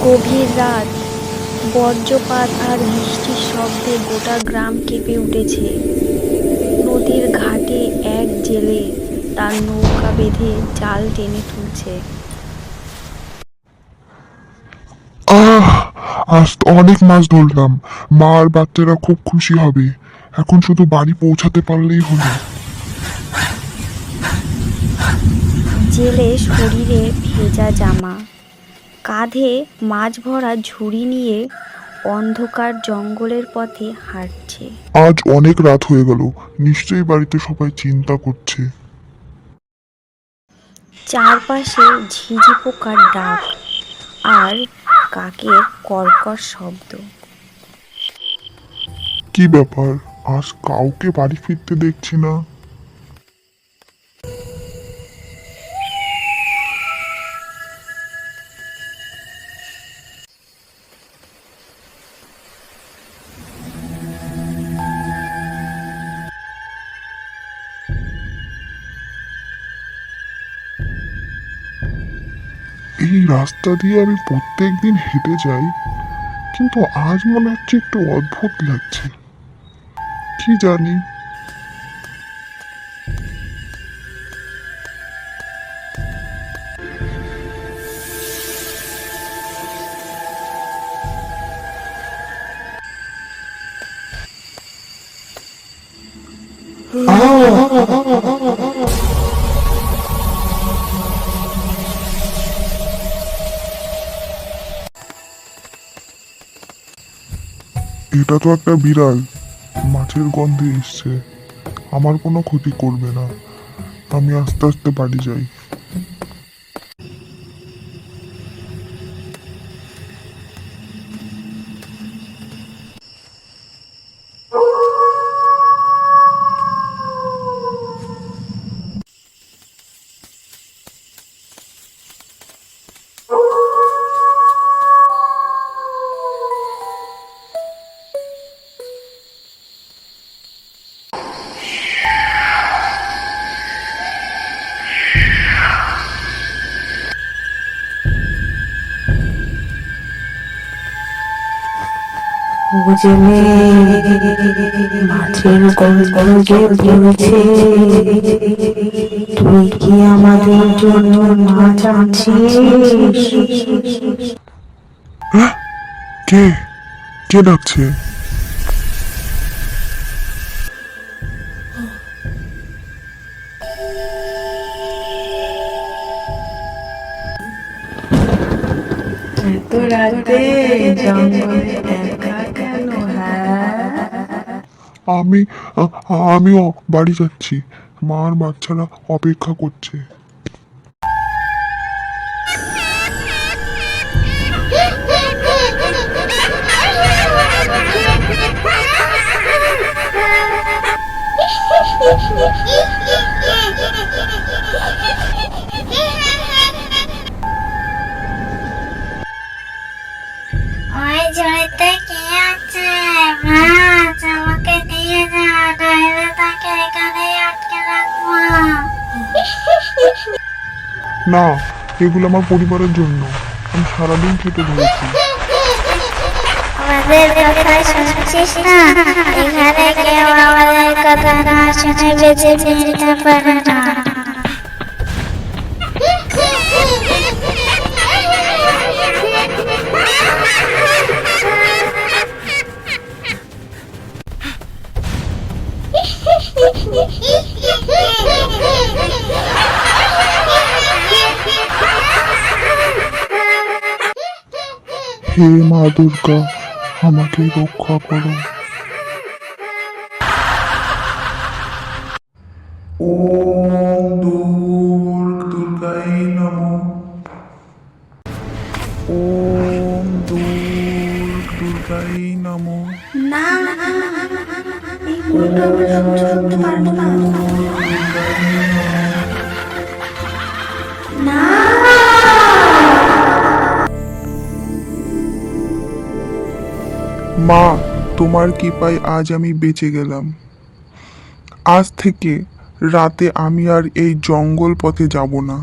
গভীর রাত, বজ্রপাত আর বৃষ্টির শব্দে গোটা গ্রাম কেঁপে উঠেছে। নদীর ঘাটে এক জেলে তার নৌকা বেঁধে জাল টেনে তুলছে। আহ, আজ তো অনেক মাছ ধরলাম। মা আর বাচ্চারা খুব খুশি হবে। এখন শুধু বাড়ি পৌঁছাতে পারলেই হলো। জেলে শরীরে ভেজা জামা, কাঁধে মাছ ভরা ঝুড়ি নিয়ে অন্ধকার জঙ্গলের পথে হাঁটছে। আজ অনেক রাত হয়ে গেল, নিশ্চয়ই বাড়িতে সবাই চিন্তা করছে। চারপাশে ঝিঝি পোকার ডাক আর কাকের কর্কশ শব্দ। কি ব্যাপার, আজ কাউকে বাড়ি ফিরতে দেখছি না। এই রাস্তা দিয়ে আমি প্রত্যেকদিন হেঁটে যাই, কিন্তু আজ মনে হচ্ছে একটু অদ্ভুত লাগছে। কি জানি। এটা তো একটা বিড়াল, মাছের গন্ধে এসছে। আমার কোনো ক্ষতি করবে না। আমি আস্তে আস্তে বাড়ি যাই। জেলে মাছের গন্ধে বলছে, তুই কি আমাদের জন্য মাছ আনছিস? কে কে ডাকছে? এত রাতে জঙ্গলে একা কেন? আমি আমিও বাড়ি যাচ্ছি। মা আর বাচ্চারা অপেক্ষা করছে। ওই ঝুড়িতে কি আছে? মাছ আমাকে দিয়ে যা, নইলে তাকে এখানেই আটকে রাখবো। না, এগুলো আমার পরিবারের জন্য। আমি সারাদিন খেতে ধরেছি। আমাদের কথা শুনছিস না? এখানে কেউ আমাদের কথা না শুনে বেঁচে ফিরতে পারে না। হে মা দুর্গা, আমাকে রক্ষা করো। ওম দুর্গাই নমঃ। ওম দুর্গাই নমঃ। না, এই মুহূর্তে আমরা সহ্য করতে পারবো না। না, মা, তোমার কৃপায় আজ আমি বেঁচে গেলাম। আজ থেকে রাতে আমি আর এই জঙ্গল পথে যাব না।